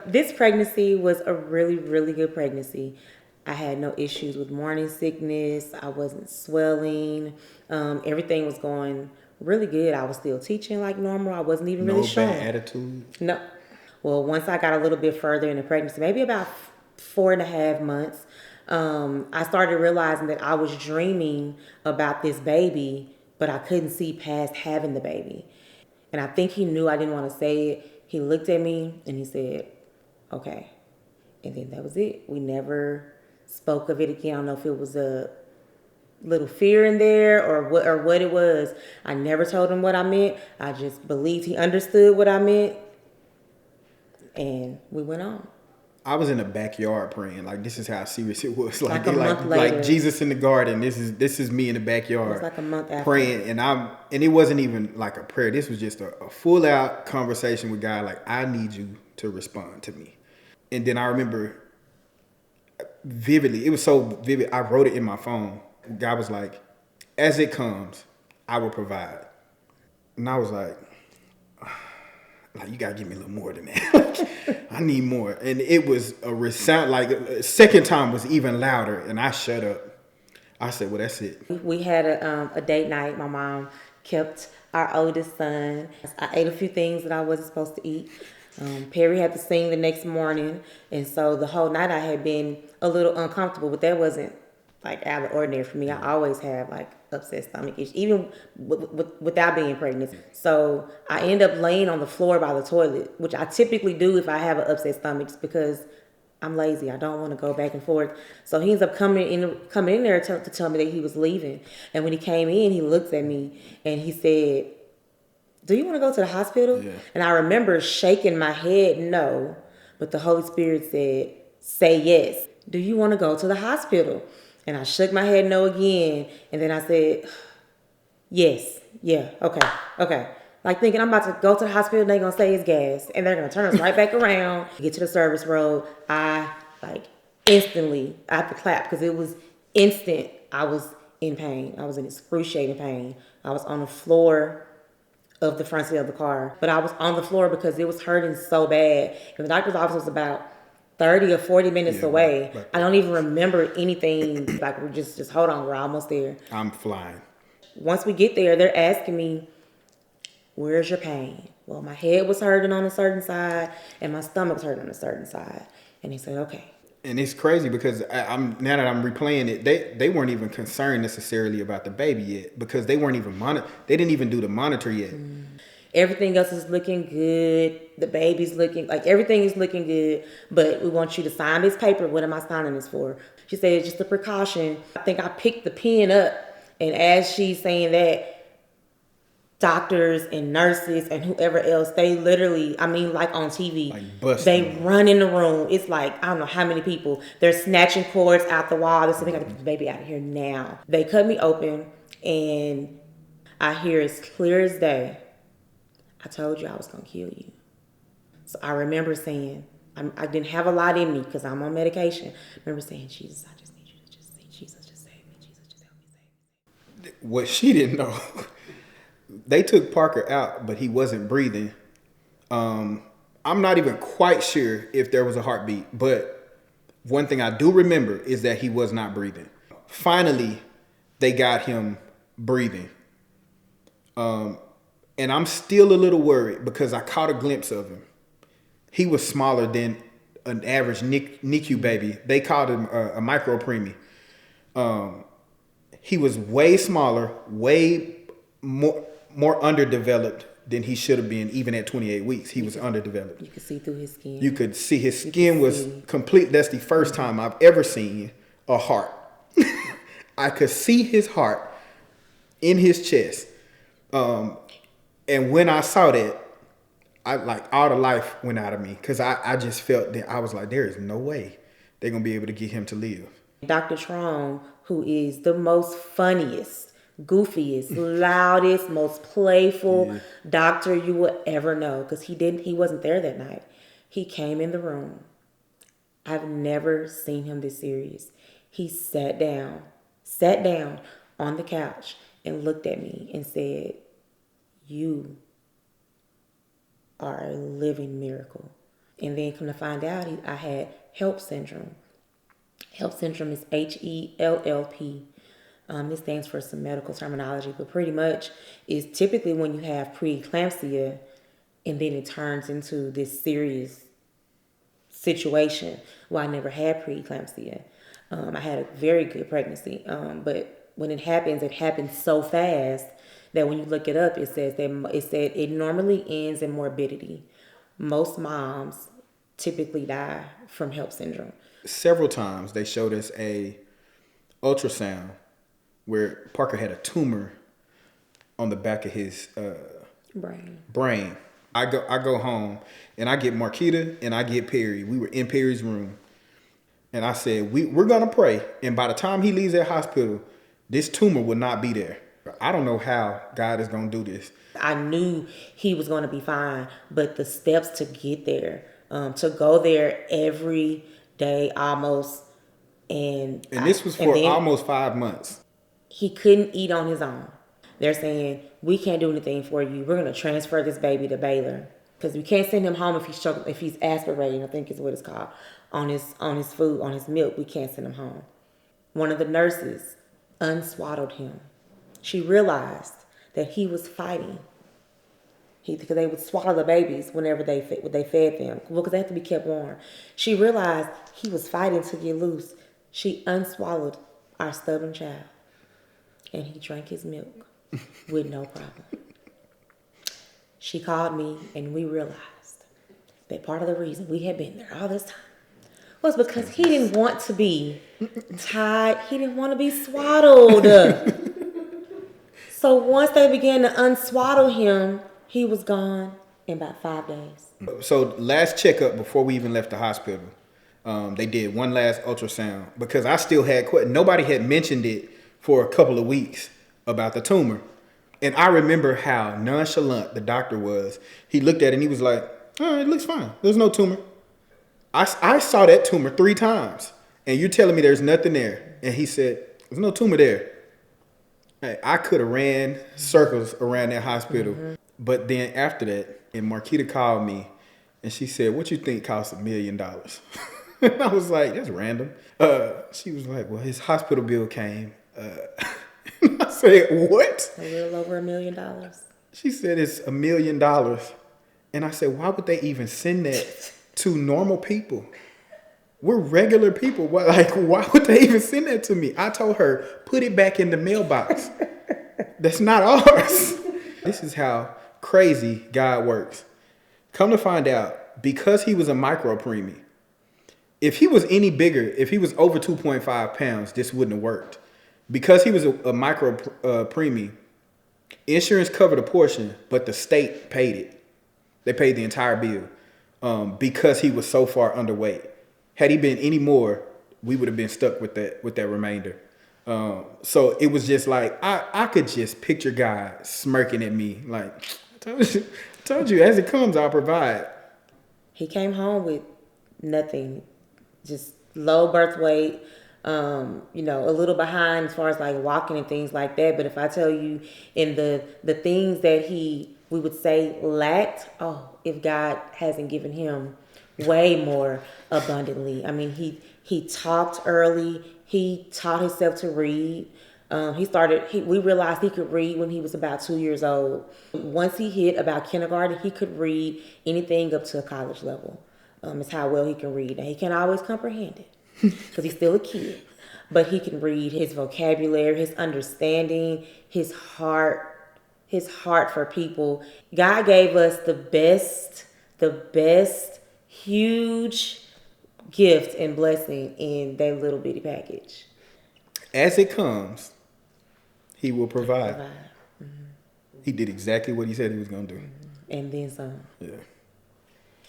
This pregnancy was a really, really good pregnancy. I had no issues with morning sickness. I wasn't swelling. Everything was going really good. I was still teaching like normal. I wasn't even really No bad showing. attitude. No. Well, once I got a little bit further in the pregnancy, maybe about 4.5 months, I started realizing that I was dreaming about this baby, but I couldn't see past having the baby. And I think he knew I didn't want to say it. He looked at me and he said, okay. And then that was it. We never spoke of it again. I don't know if it was a little fear in there or what it was. I never told him what I meant. I just believed he understood what I meant, and we went on. I was in the backyard praying. Like, this is how serious it was. Like a month later. Like Jesus in the garden. This is me in the backyard. It was like a month after. Praying, and it wasn't even like a prayer. This was just a full out conversation with God. Like, I need you to respond to me. And then I remember vividly. It was so vivid. I wrote it in my phone. God was like, as it comes, I will provide. And I was like, you gotta give me a little more than that. I need more. And it was a resound, like second time was even louder, and I shut up. I said, well, that's it. We had a date night. My mom kept our oldest son. I ate a few things that I wasn't supposed to eat. Perry had to sing the next morning, and so the whole night I had been a little uncomfortable, but that wasn't like out of the ordinary for me. I always have like upset stomach issues, even without being pregnant. So I end up laying on the floor by the toilet, which I typically do if I have an upset stomach because I'm lazy. I don't want to go back and forth. So he ends up coming in there to tell me that he was leaving. And when he came in, he looked at me and he said, do you want to go to the hospital? Yeah. And I remember shaking my head no, but the Holy Spirit said, say yes. Do you want to go to the hospital? And I shook my head no again. And then I said, yes, yeah, okay. Like thinking I'm about to go to the hospital and they're going to say it's gas. And they're going to turn us right back around. Get to the service road. I instantly, I have to clap because it was instant. I was in pain. I was in excruciating pain. I was on the floor of the front seat of the car. But I was on the floor because it was hurting so bad. And the doctor's office was about 30 or 40 minutes away. I don't even remember anything. Like, we're just hold on, we're almost there. I'm flying. Once we get there, they're asking me, where's your pain? Well, my head was hurting on a certain side and my stomach was hurting on a certain side. And he said, okay. And it's crazy because I'm now that I'm replaying it, they weren't even concerned necessarily about the baby yet because they weren't even they didn't even do the monitor yet. Everything else is looking good. The baby's looking, like everything is looking good. But we want you to sign this paper. What am I signing this for? She said, it's just a precaution. I think I picked the pen up. And as she's saying that, doctors and nurses and whoever else, they literally, I mean, like on TV, they run in the room. It's like, I don't know how many people. They're snatching cords out the wall. They said, they got to get the baby out of here now. They cut me open and I hear as clear as day, I told you I was going to kill you. So I remember saying, I didn't have a lot in me because I'm on medication. I remember saying, Jesus, I just need you to just say, Jesus, just save me. Jesus, just help me save me. What she didn't know, they took Parker out, but he wasn't breathing. I'm not even quite sure if there was a heartbeat, but one thing I do remember is that he was not breathing. Finally, they got him breathing. And I'm still a little worried because I caught a glimpse of him. He was smaller than an average NICU baby. They called him a micro preemie. He was way smaller, way more underdeveloped than he should have been. Even at 28 weeks, he was underdeveloped. You could see through his skin. You could see his skin was complete. That's the first time I've ever seen a heart. I could see his heart in his chest. And when I saw that, I like all the life went out of me because I just felt that I was like, there is no way they're going to be able to get him to live. Dr. Strong, who is the most funniest, goofiest, loudest, most playful doctor you will ever know because he wasn't there that night. He came in the room. I've never seen him this serious. He sat down on the couch and looked at me and said, you are a living miracle. And then come to find out, I had HELP syndrome. HELP syndrome is HELLP. It stands for some medical terminology, but pretty much is typically when you have preeclampsia and then it turns into this serious situation. Well, I never had preeclampsia. I had a very good pregnancy, but when it happens so fast that when you look it up, it said it normally ends in morbidity. Most moms typically die from HELP syndrome. Several times they showed us a ultrasound where Parker had a tumor on the back of his brain. I go home and I get Marquitta and I get Perry. We were in Perry's room. And I said, we're going to pray. And by the time he leaves that hospital, this tumor will not be there. I don't know how God is going to do this. I knew he was going to be fine, but the steps to get there, to go there every day almost. And this was for almost 5 months. He couldn't eat on his own. They're saying, we can't do anything for you. We're going to transfer this baby to Baylor. Because we can't send him home if he's aspirating, I think is what it's called, on his food, on his milk. We can't send him home. One of the nurses unswaddled him. She realized that he was fighting. Because they would swaddle the babies whenever they fed them. Well, because they have to be kept warm. She realized he was fighting to get loose. She unswallowed our stubborn child. And he drank his milk with no problem. She called me and we realized that part of the reason we had been there all this time was because he didn't want to be tied. He didn't want to be swaddled. So once they began to unswaddle him, he was gone in about 5 days. So last checkup before we even left the hospital, they did one last ultrasound because I still had nobody had mentioned it for a couple of weeks about the tumor. And I remember how nonchalant the doctor was. He looked at it and he was like, oh, it looks fine. There's no tumor. I saw that tumor 3 times. And you're telling me there's nothing there. And he said, there's no tumor there. Hey, I could have ran circles around that hospital. Mm-hmm. But then after that, and Marquitta called me and she said, what you think costs $1 million? And I was like, that's random. She was like, well, his hospital bill came. I said, what? A little over $1 million. She said it's $1 million. And I said, why would they even send that to normal people? We're regular people. Why would they even send that to me? I told her, put it back in the mailbox. That's not ours. This is how crazy God works. Come to find out, because he was a micro preemie, if he was any bigger, if he was over 2.5 pounds, this wouldn't have worked. Because he was a micro preemie, insurance covered a portion, but the state paid it. They paid the entire bill because he was so far underweight. Had he been any more, we would have been stuck with that remainder. So it was just like, I could just picture God smirking at me like, I told you, as it comes, I'll provide. He came home with nothing, just low birth weight. A little behind as far as like walking and things like that. But if I tell you in the things that we would say lacked, if God hasn't given him way more abundantly. I mean, he talked early. He taught himself to read. We realized he could read when he was about 2 years old. Once he hit about kindergarten, he could read anything up to a college level. It's how well he can read. And he can't always comprehend it, because he's still a kid. But he can read. His vocabulary, his understanding, his heart for people. God gave us the best huge gift and blessing in that little bitty package. As it comes, he will provide. Mm-hmm. He did exactly what he said he was going to do. And then some. Yeah.